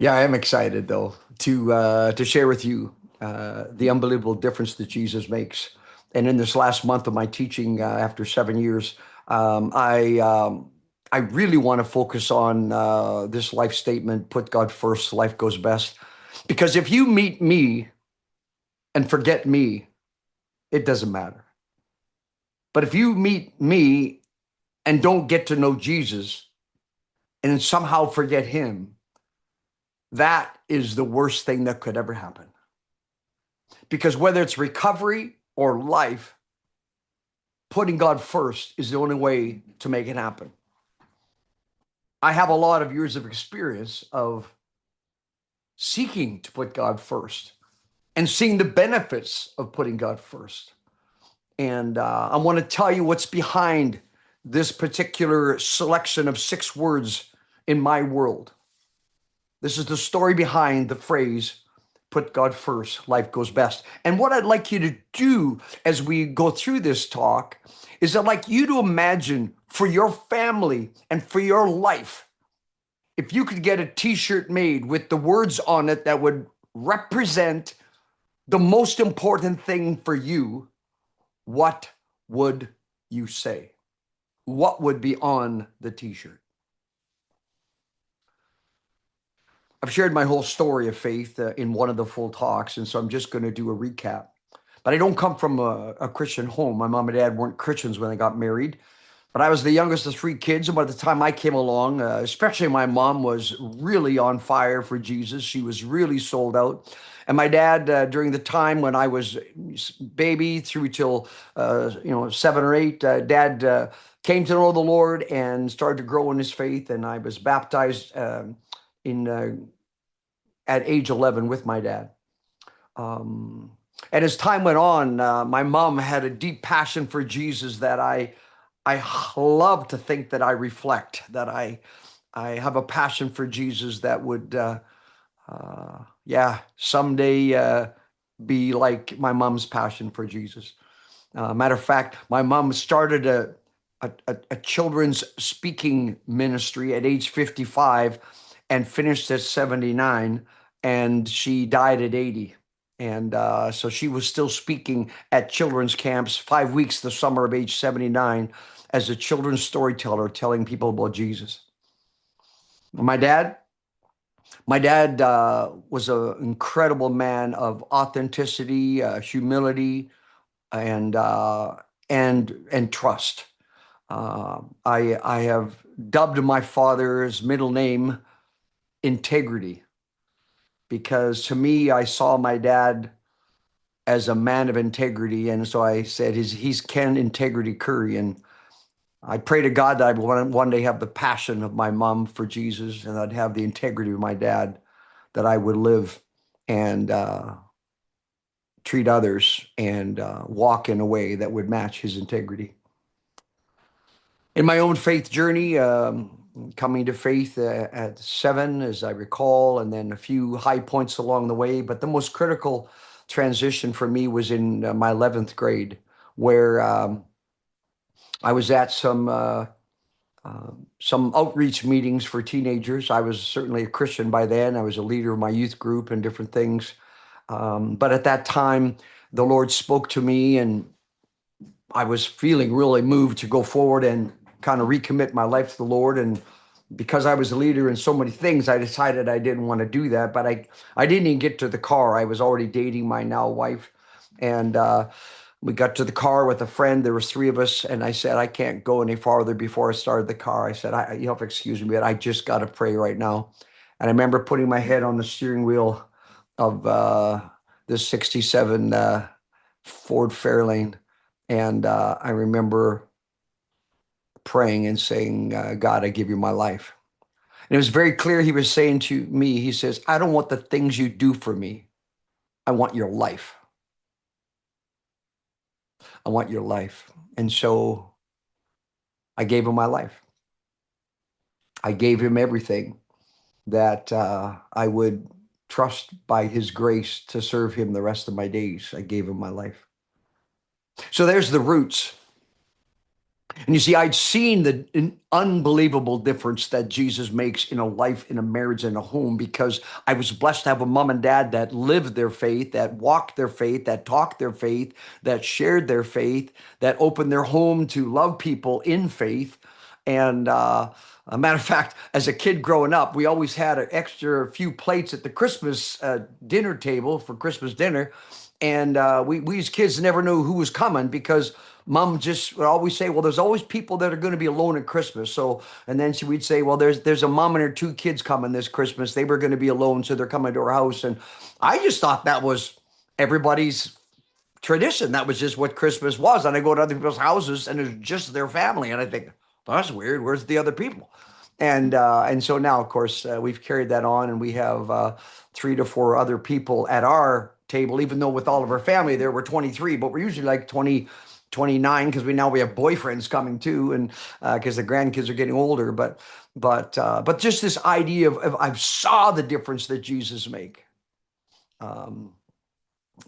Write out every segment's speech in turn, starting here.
Yeah, I am excited though to share with you the unbelievable difference that Jesus makes. And in this last month of my teaching, after 7 years, um, I um, I really want to focus on this life statement: "Put God first, life goes best." Because if you meet me and forget me, it doesn't matter. But if you meet me and don't get to know Jesus and then somehow forget Him, that is the worst thing that could ever happen. Because whether it's recovery or life, putting God first is the only way to make it happen. I have a lot of years of experience of seeking to put God first and seeing the benefits of putting God first. And I want to tell you what's behind this particular selection of 6 words in my world. This is the story behind the phrase, "Put God first, life goes best." And what I'd like you to do as we go through this talk is I'd like you to imagine for your family and for your life, if you could get a t shirt made with the words on it that would represent the most important thing for you, what would you say? What would be on the t shirt? I've shared my whole story of faith in one of the full talks, and so I'm just going to do a recap. But I don't come from a Christian home. My mom and dad weren't Christians when they got married, but I was the youngest of 3 kids. And by the time I came along, especially my mom was really on fire for Jesus. She was really sold out. And my dad, during the time when I was baby through till 7 or 8, dad came to know the Lord and started to grow in his faith. And I was baptized in at age 11 with my dad. Um, and as time went on, my mom had a deep passion for Jesus that I love to think that I reflect, that I have a passion for Jesus that would, yeah, someday be like my mom's passion for Jesus. Matter of fact, my mom started a children's speaking ministry at age 55 and finished at 79, and she died at 80. And so she was still speaking at children's camps 5 weeks the summer of age 79 as a children's storyteller telling people about Jesus. My dad, my dad was an incredible man of authenticity, humility, and and trust. I have dubbed my father's middle name Integrity because to me I saw my dad as a man of integrity, and so I said he's Ken Integrity Currie, and I pray to God that I would one day have the passion of my mom for Jesus, and I'd have the integrity of my dad, that I would live and treat others and walk in a way that would match his integrity. In my own faith journey, coming to faith at 7, as I recall, and then a few high points along the way. But the most critical transition for me was in my 11th grade, where I was at some outreach meetings for teenagers. I was certainly a Christian by then. I was a leader of my youth group and different things. But at that time, the Lord spoke to me, and I was feeling really moved to go forward and kind of recommit my life to the Lord. And because I was a leader in so many things, I decided I didn't want to do that. But I didn't even get to the car. I was already dating my now wife. And we got to the car with a friend. There was 3 of us. And I said, I can't go any farther before I started the car. I said, you have to excuse me, but I just got to pray right now. And I remember putting my head on the steering wheel of this 67 Ford Fairlane. And I remember praying and saying, God, I give you my life. And it was very clear he was saying to me, he says, I don't want the things you do for me. I want your life. I want your life. And so I gave him my life. I gave him everything that I would trust by his grace to serve him the rest of my days. I gave him my life. So there's the roots. And you see, I'd seen the unbelievable difference that Jesus makes in a life, in a marriage, in a home, because I was blessed to have a mom and dad that lived their faith, that walked their faith, that talked their faith, that shared their faith, that opened their home to love people in faith. And a matter of fact, as a kid growing up, we always had an extra few plates at the Christmas dinner table for Christmas dinner. And we as kids never knew who was coming because mom just would always say, well, there's always people that are going to be alone at Christmas. So, and then we'd say, well, there's a mom and her two kids coming this Christmas. They were going to be alone, so they're coming to our house. And I just thought that was everybody's tradition. That was just what Christmas was. And I go to other people's houses and it's just their family. And I think, well, that's weird. Where's the other people? And so now, of course, we've carried that on, and we have 3 to 4 other people at our table. Even though with all of our family there were 23, but we're usually like 20, 29 because we have boyfriends coming too, and because the grandkids are getting older. But just this idea of I saw the difference that Jesus make. Um,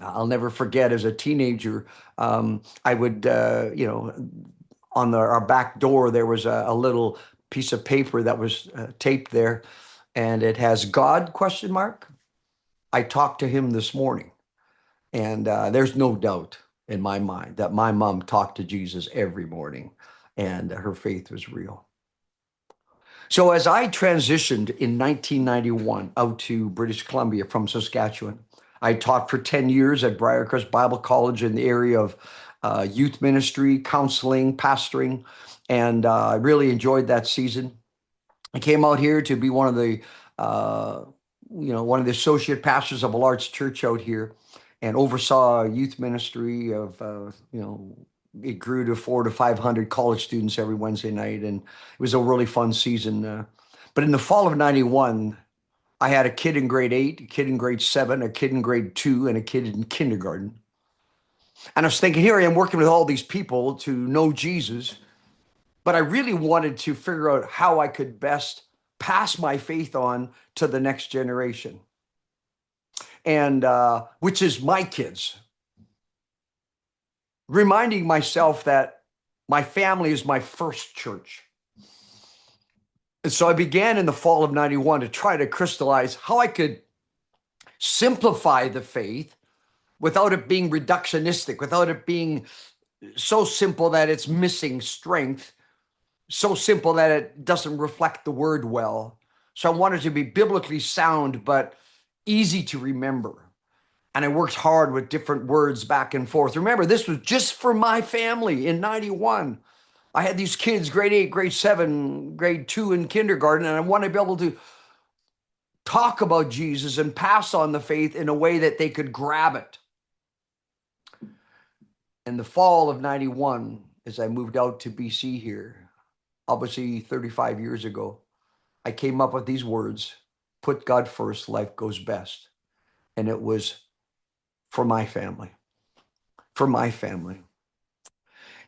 I'll never forget as a teenager, I would, on our back door, there was a little piece of paper that was taped there, and it has God question mark. I talked to him this morning, and there's no doubt in my mind that my mom talked to Jesus every morning, and her faith was real. So as I transitioned in 1991 out to British Columbia from Saskatchewan, I taught for 10 years at Briarcrest Bible College in the area of youth ministry, counseling, pastoring, and I really enjoyed that season. I came out here to be uh, one of the associate pastors of a large church out here, and oversaw a youth ministry of, it grew to 400 to 500 college students every Wednesday night, and it was a really fun season. But in the fall of '91, I had a kid in grade 8, a kid in grade 7, a kid in grade 2, and a kid in kindergarten. And I was thinking, here I am working with all these people to know Jesus, but I really wanted to figure out how I could best pass my faith on to the next generation, and which is my kids. Reminding myself that my family is my first church. And so I began in the fall of '91 to try to crystallize how I could simplify the faith without it being reductionistic, without it being so simple that it's missing strength, so simple that it doesn't reflect the word well. So I wanted to be biblically sound, but easy to remember. And I worked hard with different words back and forth. Remember, this was just for my family in '91. I had these kids, grade 8, grade 7, grade 2 in kindergarten, and I wanted to be able to talk about Jesus and pass on the faith in a way that they could grab it. In the fall of '91, as I moved out to BC here, obviously 35 years ago, I came up with these words: put God first, life goes best. And it was for my family, for my family.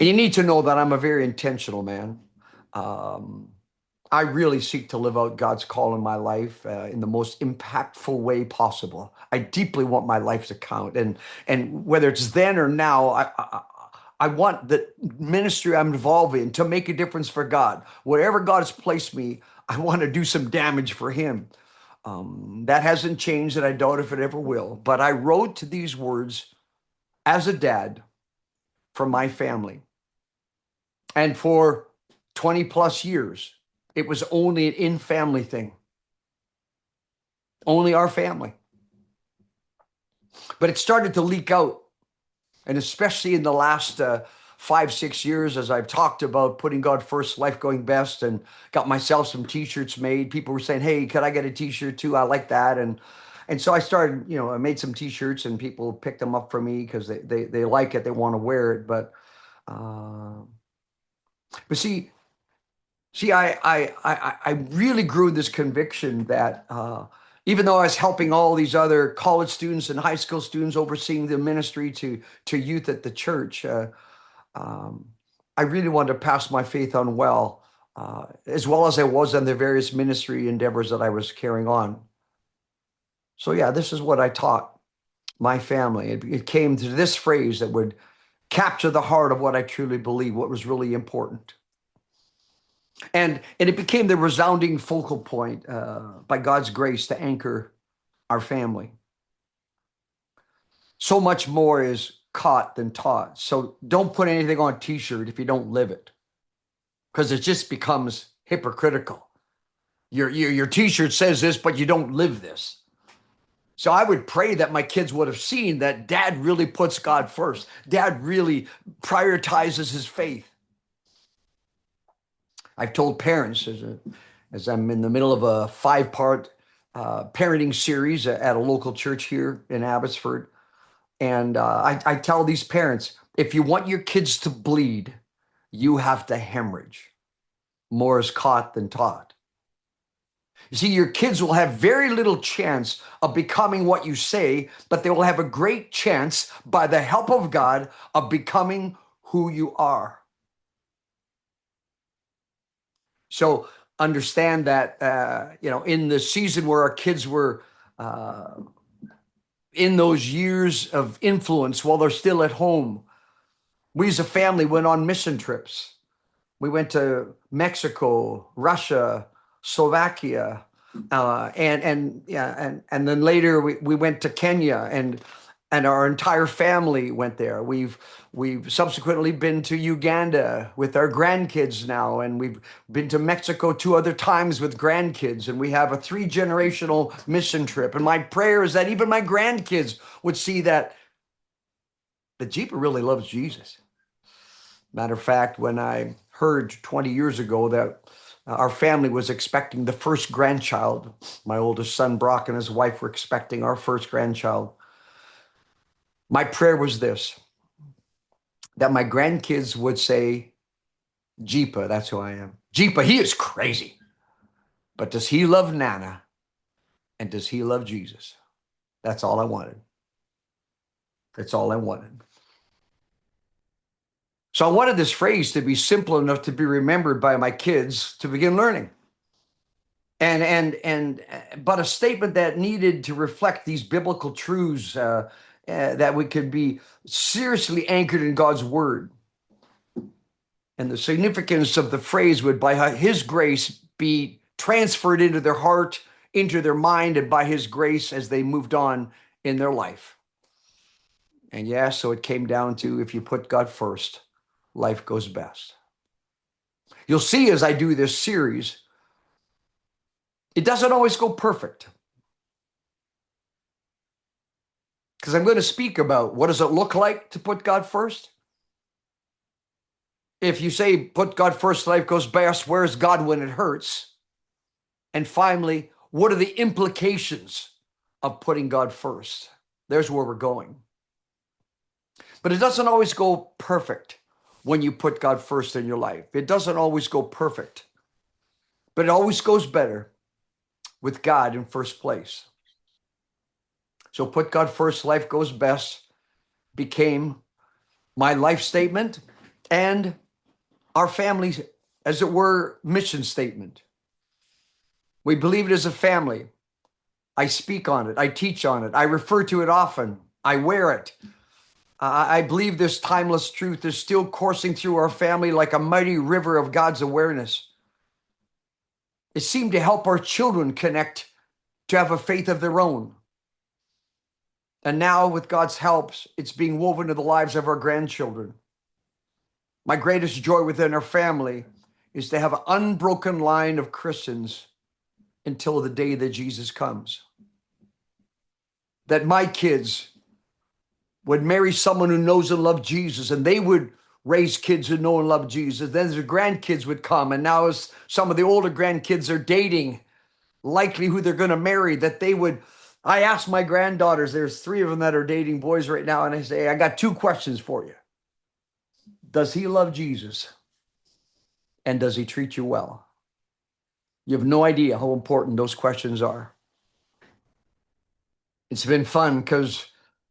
And you need to know that I'm a very intentional man. Um, I really seek to live out God's call in my life in the most impactful way possible. I deeply want my life to count, and whether it's then or now, I want the ministry I'm involved in to make a difference for God. Wherever God has placed me, I want to do some damage for Him. That hasn't changed, and I doubt if it ever will. But I wrote these words as a dad for my family. And for 20 plus years, it was only an in family thing, only our family. But it started to leak out. And especially in the last 5, 6 years, as I've talked about putting God first, life going best, and got myself some t-shirts made. People were saying, hey, could I get a t-shirt too? I like that. And so I started, I made some t-shirts, and people picked them up for me because they like it, they want to wear it. But see, I really grew this conviction that even though I was helping all these other college students and high school students, overseeing the ministry to youth at the church, um, I really wanted to pass my faith on as well as I was on the various ministry endeavors that I was carrying on. So yeah, this is what I taught my family. It came to this phrase that would capture the heart of what I truly believe, what was really important. And it became the resounding focal point by God's grace to anchor our family. So much more is caught than taught. So don't put anything on a t-shirt if you don't live it, because it just becomes hypocritical. Your t-shirt says this, but you don't live this. So I would pray that my kids would have seen that dad really puts God first. Dad really prioritizes his faith. I've told parents, as I'm in the middle of a 5-part parenting series at a local church here in Abbotsford, and I tell these parents, if you want your kids to bleed, you have to hemorrhage. More is caught than taught. You see, your kids will have very little chance of becoming what you say, but they will have a great chance, by the help of God, of becoming who you are. So understand that, in the season where our kids were in those years of influence while they're still at home, we as a family went on mission trips. We went to Mexico, Russia, Slovakia, and then later we went to Kenya, and our entire family went there. We've subsequently been to Uganda with our grandkids now, and we've been to Mexico 2 other times with grandkids, and we have a 3-generational mission trip. And my prayer is that even my grandkids would see that the Jeeper really loves Jesus. Matter of fact, when I heard 20 years ago that our family was expecting the first grandchild, my oldest son Brock and his wife were expecting our first grandchild, my prayer was this, that my grandkids would say, Jeepa, that's who I am. Jeepa, he is crazy. But does he love Nana? And does he love Jesus? That's all I wanted. That's all I wanted. So I wanted this phrase to be simple enough to be remembered by my kids to begin learning. But a statement that needed to reflect these biblical truths that we could be seriously anchored in God's word. And the significance of the phrase would, by his grace, be transferred into their heart, into their mind, and by his grace as they moved on in their life. And yeah, so it came down to, if you put God first, life goes best. You'll see as I do this series, it doesn't always go perfect. Because I'm going to speak about what does it look like to put God first. If you say put God first, life goes best, where's God when it hurts? And finally, what are the implications of putting God first? There's where we're going. But it doesn't always go perfect when you put God first in your life. It doesn't always go perfect. But it always goes better with God in first place. So put God first, life goes best became my life statement and our family's, as it were, mission statement. We believe it as a family. I speak on it. I teach on it. I refer to it often. I wear it. I believe this timeless truth is still coursing through our family like a mighty river of God's awareness. It seemed to help our children connect, to have a faith of their own. And now, with God's help, it's being woven into the lives of our grandchildren. My greatest joy within our family is to have an unbroken line of Christians until the day that Jesus comes. That my kids would marry someone who knows and loves Jesus, and they would raise kids who know and love Jesus. Then their grandkids would come, and now as some of the older grandkids are dating, likely who they're going to marry, that they would. I ask my granddaughters, there's 3 of them that are dating boys right now, and I say, I got 2 questions for you. Does he love Jesus? And does he treat you well? You have no idea how important those questions are. It's been fun because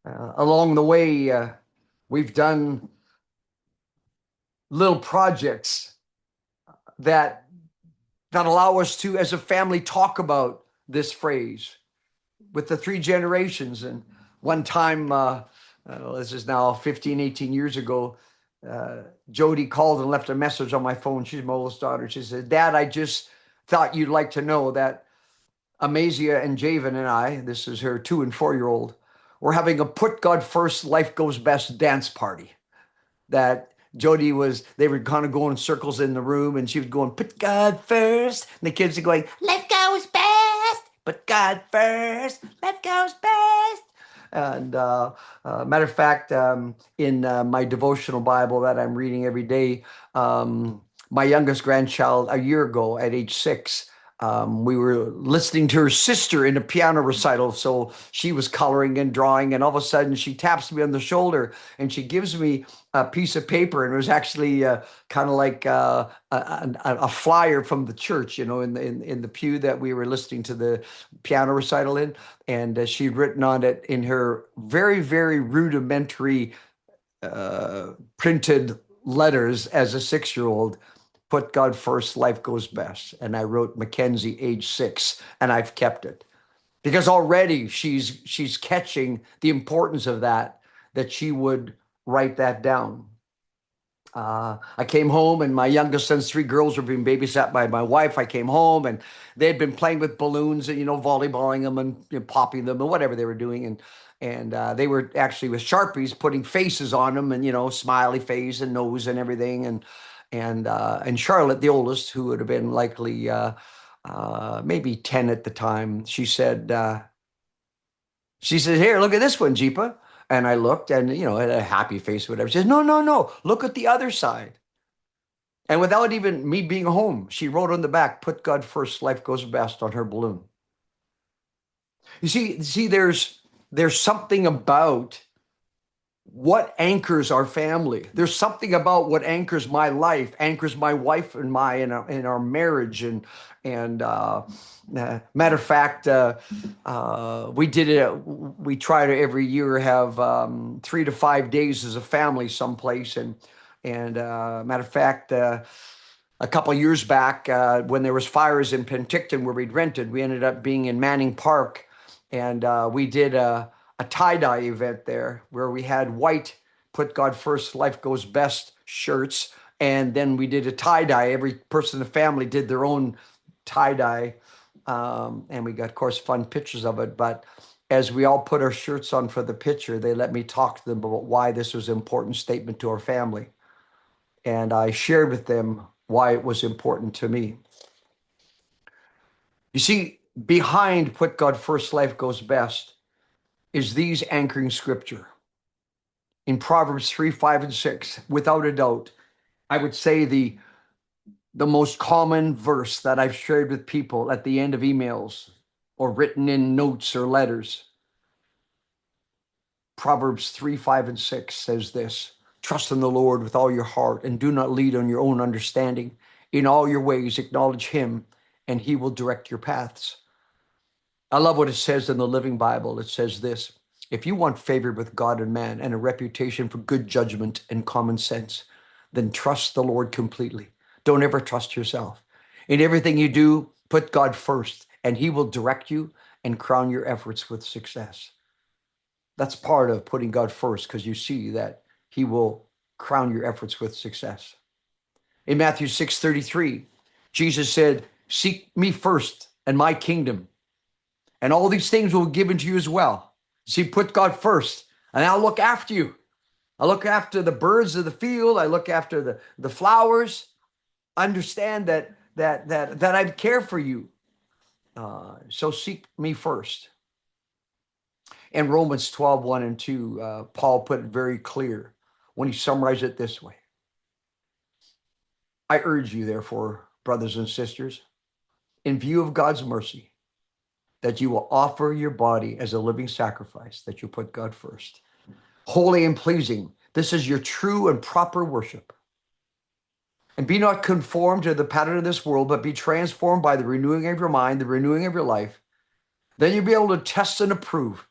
along the way, we've done little projects that allow us to, as a family, talk about this phrase with the 3 generations. And one time, This is now 15, 18 years ago. Uh, Jody called and left a message on my phone. She's my oldest daughter. She said, Dad, I just thought you'd like to know that Amazia and Javen and I, this is her 2 and 4-year-old, we're having a Put God First, Life Goes Best dance party. That Jody was, they were kind of going in circles in the room, and she was going, Put God first. And the kids are going, Life goes best. Put God first. Life goes best. And matter of fact, in my devotional Bible that I'm reading every day, my youngest grandchild, a year ago at age 6, we were listening to her sister in a piano recital. So she was coloring and drawing, and all of a sudden she taps me on the shoulder and she gives me a piece of paper, and it was actually kind of like a flyer from the church, in the pew that we were listening to the piano recital in, and she'd written on it in her very, very rudimentary printed letters as a 6-year-old. Put God first, life goes best. And I wrote Mackenzie, age 6, and I've kept it because already she's catching the importance of that she would write that down. I came home, and my youngest son's 3 girls were being babysat by my wife. I came home, and they had been playing with balloons and volleyballing them and popping them and whatever they were doing, and they were actually with Sharpies putting faces on them, and smiley face and nose and everything, and Charlotte, the oldest, who would have been likely maybe 10 at the time, she said, Here, look at this one, Jeepa. And I looked, and, had a happy face, whatever. She says, No, no, no, look at the other side. And without even me being home, she wrote on the back, Put God first, life goes best, on her balloon. You see, there's something about what anchors our family. There's something about what anchors my life, anchors my wife and in our marriage, and matter of fact, we did it. We try to every year have 3 to 5 days as a family someplace, and matter of fact. A couple of years back, when there was fires in Penticton where we'd rented, we ended up being in Manning Park, and we did a tie-dye event there where we had white Put God First, Life Goes Best shirts, and then we did a tie-dye. Every person in the family did their own tie-dye, and we got, of course, fun pictures of it. But as we all put our shirts on for the picture, they let me talk to them about why this was an important statement to our family. And I shared with them why it was important to me. You see, behind Put God First, Life Goes Best is these anchoring scripture. In Proverbs 3, 5, and 6, without a doubt, I would say the most common verse that I've shared with people at the end of emails or written in notes or letters. Proverbs 3, 5, and 6 says this: Trust in the Lord with all your heart and do not lead on your own understanding. In all your ways, acknowledge him, and he will direct your paths. I love what it says in the Living Bible. It says this: If you want favor with God and man and a reputation for good judgment and common sense, then trust the Lord completely. Don't ever trust yourself. In everything you do, put God first, and he will direct you and crown your efforts with success. That's part of putting God first, because you see that he will crown your efforts with success. In Matthew 6:33, Jesus said, Seek me first and my kingdom, and all these things will be given to you as well. See, put God first, and I'll look after you. I look after the birds of the field. I look after the flowers. Understand that I care for you. So seek me first. In Romans 12, 1 and 2, Paul put it very clear when he summarized it this way: I urge you, therefore, brothers and sisters, in view of God's mercy, that you will offer your body as a living sacrifice, that you put God first, holy and pleasing. This is your true and proper worship. And be not conformed to the pattern of this world, but be transformed by the renewing of your mind, the renewing of your life. Then you'll be able to test and approve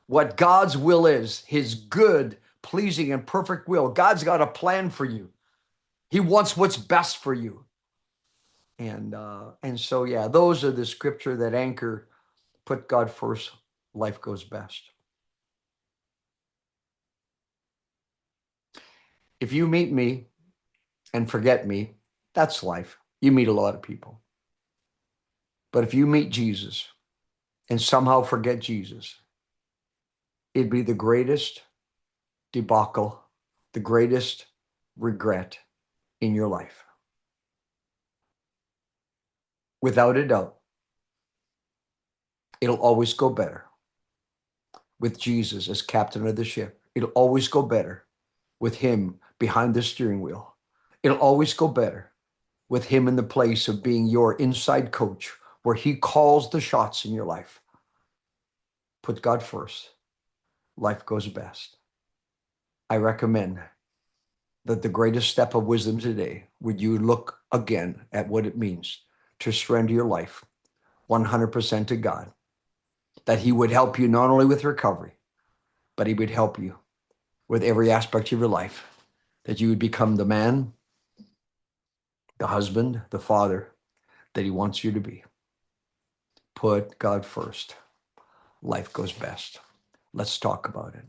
what God's will is, his good, pleasing, and perfect will. God's got a plan for you. He wants what's best for you. And so, yeah, those are the scripture that anchor, put God first, life goes best. If you meet me and forget me, that's life. You meet a lot of people. But if you meet Jesus and somehow forget Jesus, it'd be the greatest debacle, the greatest regret in your life. Without a doubt, it'll always go better with Jesus as captain of the ship. It'll always go better with him behind the steering wheel. It'll always go better with him in the place of being your inside coach, where he calls the shots in your life. Put God first. Life goes best. I recommend that the greatest step of wisdom today would you look again at what it means to surrender your life 100% to God, that he would help you not only with recovery, but he would help you with every aspect of your life, that you would become the man, the husband, the father that he wants you to be. Put God first. Life goes best. Let's talk about it.